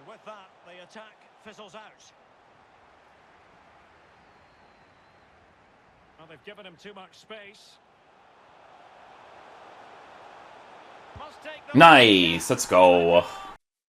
And with that, the attack fizzles out. Well, they've given him too much space. Must take the Nice, let's go.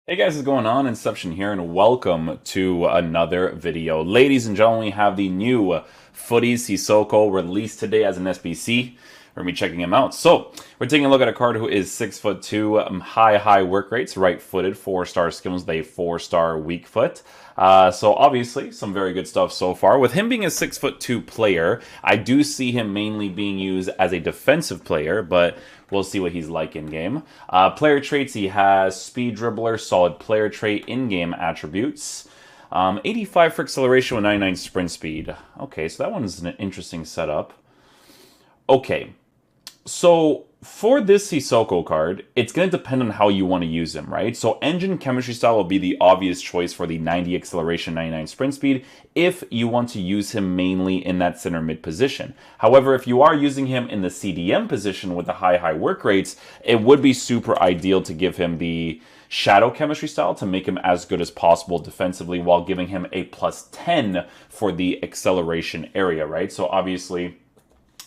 Hey guys, what's going on? Inception here, and welcome to another video. Ladies and gentlemen, we have the new Futties Sissoko released today as an SBC. We're going to be checking him out. So, we're taking a look at a card who is 6'2", high work rates, right-footed, 4-star skills with a 4-star weak foot. So obviously, some very good stuff so far. With him being a 6'2" player, I do see him mainly being used as a defensive player, but we'll see what he's like in-game. Player traits, he has speed dribbler, solid player trait, in-game attributes. 85 for acceleration with 99 sprint speed. Okay, so that one's an interesting setup. Okay, so for this Sissoko card, it's going to depend on how you want to use him, right? So engine chemistry style will be the obvious choice for the 90 acceleration, 99 sprint speed if you want to use him mainly in that center mid position. However, if you are using him in the CDM position with the high work rates, it would be super ideal to give him the shadow chemistry style to make him as good as possible defensively while giving him a +10 for the acceleration area, right? So obviously,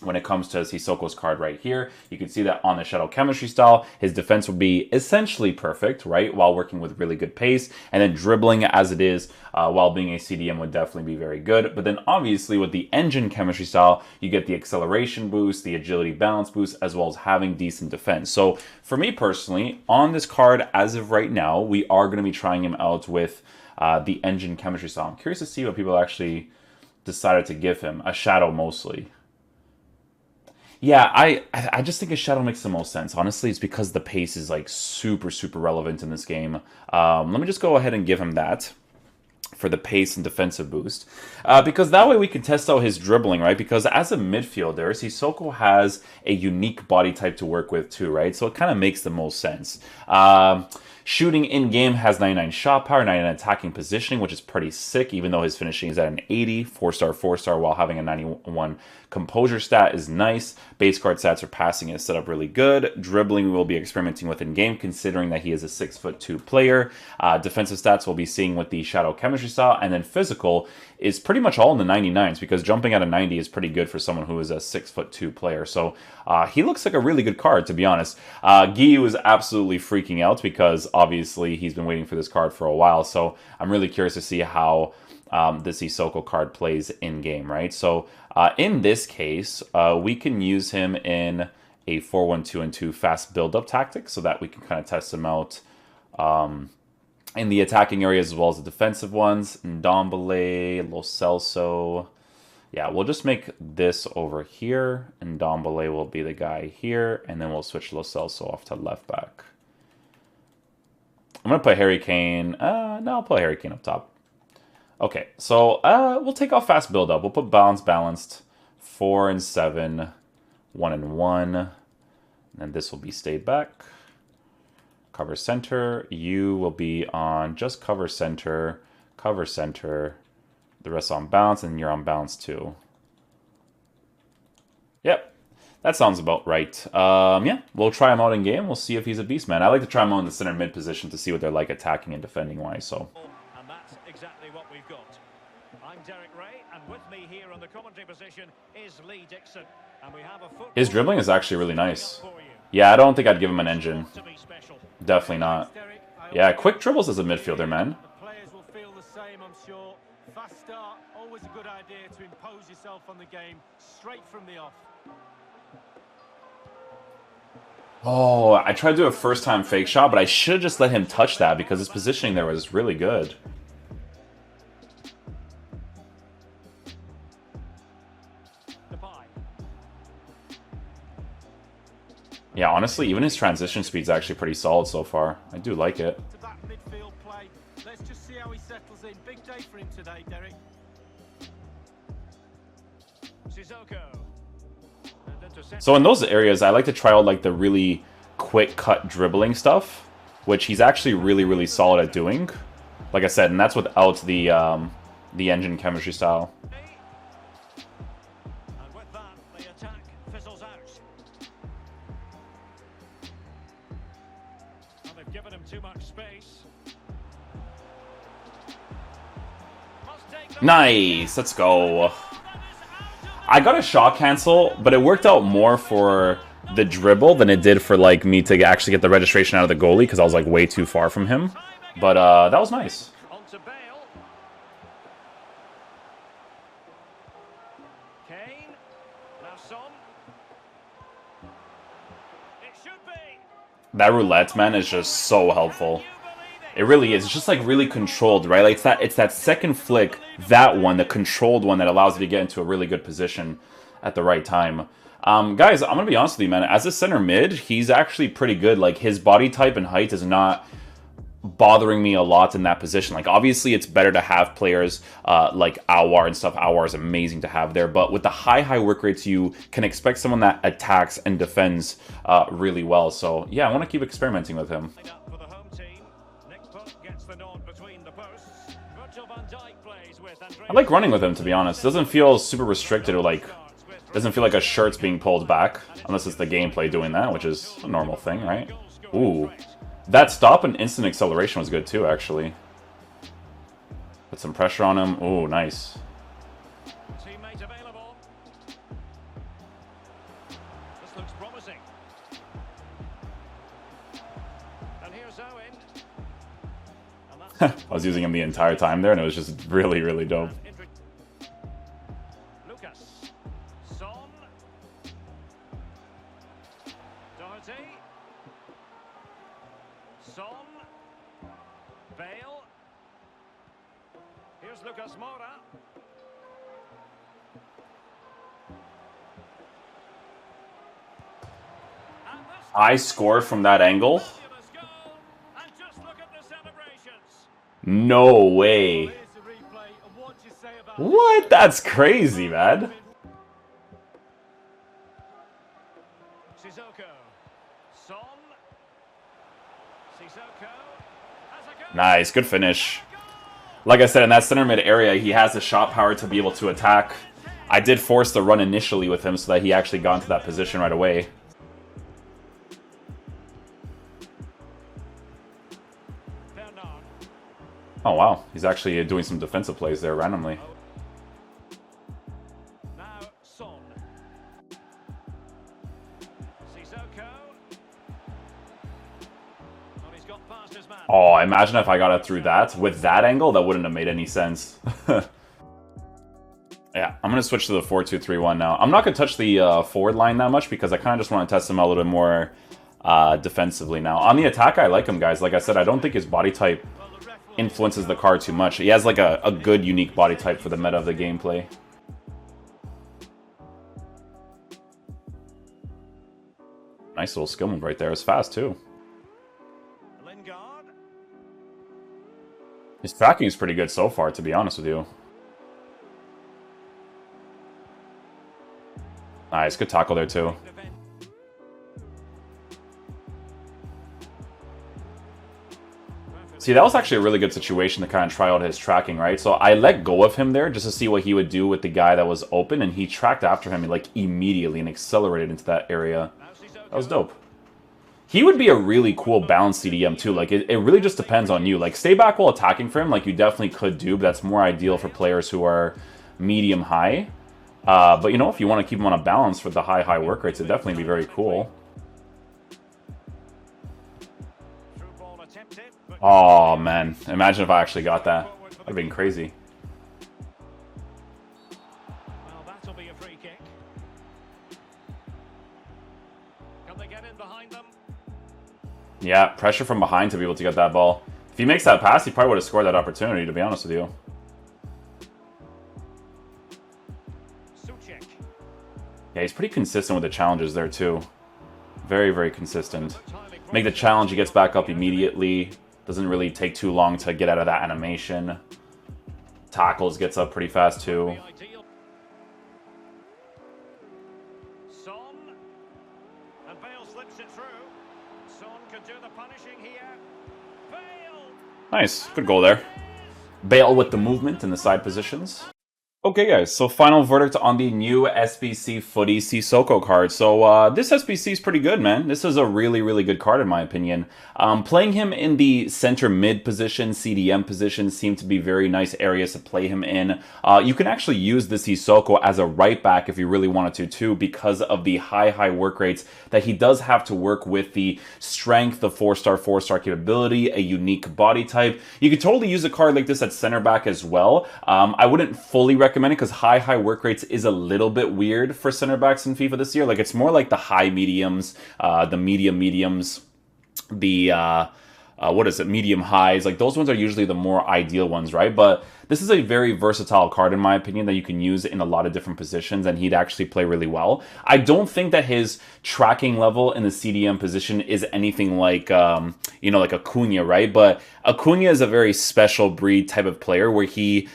when it comes to Sissoko's card right here, you can see that on the Shadow Chemistry style, his defense would be essentially perfect, right? While working with really good pace, and then dribbling as it is while being a CDM would definitely be very good. But then obviously with the Engine Chemistry style, you get the acceleration boost, the agility balance boost, as well as having decent defense. So for me personally, on this card, as of right now, we are going to be trying him out with the Engine Chemistry style. I'm curious to see what people actually decided to give him. A Shadow mostly. Yeah, I just think a shadow makes the most sense. Honestly, it's because the pace is like super relevant in this game. Let me just go ahead and give him that for the pace and defensive boost. Because that way we can test out his dribbling, right? Because as a midfielder, Sissoko has a unique body type to work with too, right? So it kind of makes the most sense. Shooting in-game has 99 shot power, 99 attacking positioning, which is pretty sick, even though his finishing is at an 80, 4-star, while having a 91 composure stat is nice. Base card stats are passing is set up really good. Dribbling we'll be experimenting with in-game, considering that he is a 6'2" player. Defensive stats we'll be seeing with the Shadow Chemistry style, and then physical is pretty much all in the 99s, because jumping at a 90 is pretty good for someone who is a 6'2" player. So he looks like a really good card, to be honest. Giyu is absolutely freaking out because obviously he's been waiting for this card for a while. So I'm really curious to see how this Sissoko card plays in game, right? So in this case, we can use him in a 4-1-2-2 fast build-up tactic so that we can kind of test him out in the attacking areas as well as the defensive ones. Ndombele, Lo Celso. Yeah, we'll just make this over here, and Ndombele will be the guy here, and then we'll switch Lo Celso off to left back. I'm going to put Harry Kane. No, I'll put Harry Kane up top. Okay, so we'll take off fast build-up. We'll put balanced, 4 and 7, 1 and 1, and this will be stayed back. Cover center, you will be on just cover center, the rest on balance, and you're on balance too. Yep, that sounds about right. Yeah, we'll try him out in game. We'll see if he's a beast, man. I like to try him out in the center mid position to see what they're like attacking and defending wise. So. And that's exactly what we've got. I'm Derek Ray, and with me here on the commentary position is Lee Dixon. And we have a His dribbling is actually really nice. Yeah, I don't think I'd give him an engine. Definitely not. Yeah, quick dribbles as a midfielder, man. The players will feel the same, I'm sure. Fast start, always a good idea to impose yourself on the game straight from the off. Oh, I tried to do a first-time fake shot, but I should have just let him touch that because his positioning there was really good. Yeah, honestly, even his transition speed's actually pretty solid so far. I do like it. To that midfield play. Let's just see how he settles in. Big day for him today, Derek. So in those areas, I like to try out like the really quick cut dribbling stuff, which he's actually really solid at doing. Like I said, and that's without the engine chemistry style. And with that, the attack fizzles out. Well, they've given him too much space. Nice. Let's go. I got a shot cancel, but it worked out more for the dribble than it did for like me to actually get the registration out of the goalie because I was like way too far from him. But that was nice. That roulette, man, is just so helpful. It really is. It's just like really controlled, right? Like it's that second flick, that one, the controlled one that allows you to get into a really good position at the right time. Guys, I'm gonna be honest with you, man. As a center mid, he's actually pretty good. Like his body type and height is not bothering me a lot in that position. Like obviously it's better to have players like Awar and stuff. Awar is amazing to have there, but with the high work rates, you can expect someone that attacks and defends really well. So yeah, I want to keep experimenting with him. I like running with him, to be honest. It doesn't feel super restricted or like doesn't feel like a shirt's being pulled back, unless it's the gameplay doing that, which is a normal thing, right? Ooh. That stop and instant acceleration was good too, actually. Put some pressure on him. Ooh, nice. Teammate available. This looks promising. And here's Owen. I was using him the entire time there, and it was just really dope. Lucas. Son. Doherty. Son. Bale. Here's Lucas Moura. I scored from that angle? No way. What? That's crazy, man. Sissoko. Son. Sissoko. Nice, good finish. Like I said, in that center mid area, he has the shot power to be able to attack. I did force the run initially with him so that he actually got into that position right away. Oh wow, he's actually doing some defensive plays there randomly. Now Son. Sissoko. Oh, he's got past his man. Oh, imagine if I got it through that. With that angle, that wouldn't have made any sense. Yeah, I'm going to switch to the 4-2-3-1 now. I'm not going to touch the forward line that much because I kind of just want to test him out a little bit more defensively now. On the attack, I like him, guys. Like I said, I don't think his body type influences the card too much. He has like a good, unique body type for the meta of the gameplay. Nice little skill move right there. It's fast too. His tracking is pretty good so far, to be honest with you. Nice, good tackle there too. See, that was actually a really good situation to kind of try out his tracking, right? So I let go of him there just to see what he would do with the guy that was open, and he tracked after him like immediately and accelerated into that area. That was dope. He would be a really cool balanced CDM too. Like it really just depends on you. Like stay back while attacking for him, like you definitely could do, but that's more ideal for players who are medium high. But you know, if you want to keep him on a balance with the high work rates, it'd definitely be very cool. Oh man, imagine if I actually got that. That'd have been crazy. Well, that'll be a free kick. Can they get in behind them? Yeah, pressure from behind to be able to get that ball. If he makes that pass, he probably would have scored that opportunity, to be honest with you. Yeah, he's pretty consistent with the challenges there too. Very consistent. Make the challenge, he gets back up immediately. Doesn't really take too long to get out of that animation. Tackles, gets up pretty fast too. Son. And Bale slips it through. Son could do the punishing here. Bale. Nice, good goal there. Bale with the movement in the side positions. Okay, guys, so final verdict on the new SBC Footy Sissoko card. So this SBC is pretty good, man. This is a really, really good card in my opinion. Playing him in the center mid position, CDM position, seem to be very nice areas to play him in. You can actually use this Sissoko as a right back if you really wanted to too, because of the high work rates that he does have to work with, the strength, the 4-star capability, a unique body type. You could totally use a card like this at center back as well. I wouldn't fully recommend it because high work rates is a little bit weird for center backs in FIFA this year. Like, it's more like the high mediums, the mediums, the medium highs. Like, those ones are usually the more ideal ones, right? But this is a very versatile card in my opinion that you can use in a lot of different positions, and he'd actually play really well. I don't think that his tracking level in the CDM position is anything like like Acuna, right? But Acuna is a very special breed type of player where he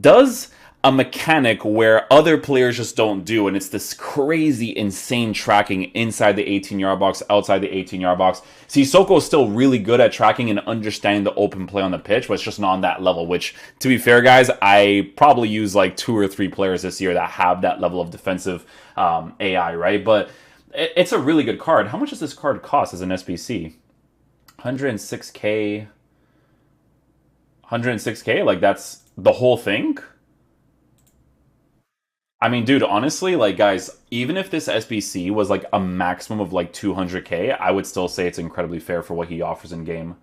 does a mechanic where other players just don't do, and it's this crazy, insane tracking inside the 18-yard box, outside the 18-yard box. Sissoko is still really good at tracking and understanding the open play on the pitch, but it's just not on that level, which, to be fair, guys, I probably use like 2 or 3 players this year that have that level of defensive AI, right? But it's a really good card. How much does this card cost as an SBC? 106k? 106k? Like, that's the whole thing? I mean, dude, honestly, like, guys, even if this SBC was like a maximum of like 200k, I would still say it's incredibly fair for what he offers in game.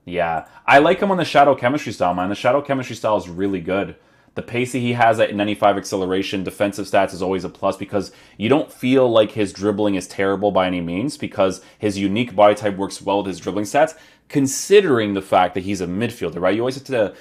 Yeah, I like him on the Shadow Chemistry style, man. The Shadow Chemistry style is really good. The pace he has at 95 acceleration, defensive stats is always a plus because you don't feel like his dribbling is terrible by any means because his unique body type works well with his dribbling stats, considering the fact that he's a midfielder, right? You always have to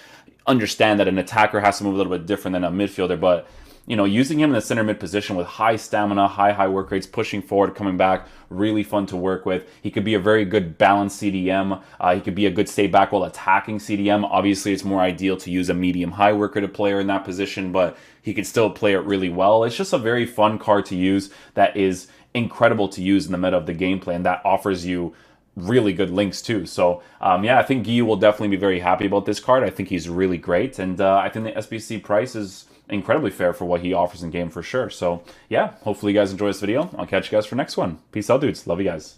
understand that an attacker has to move a little bit different than a midfielder, but using him in the center mid position with high stamina, high work rates, pushing forward, coming back, really fun to work with. He could be a very good balanced CDM. He could be a good stay back while attacking CDM. Obviously, it's more ideal to use a medium high work rate player in that position, but he could still play it really well. It's just a very fun card to use that is incredible to use in the meta of the gameplay, and that offers you really good links too. So yeah, I think Guy will definitely be very happy about this card. I think he's really great, and I think the SBC price is incredibly fair for what he offers in game for sure. So yeah, hopefully you guys enjoy this video. I'll catch you guys for next one. Peace out, dudes. Love you guys.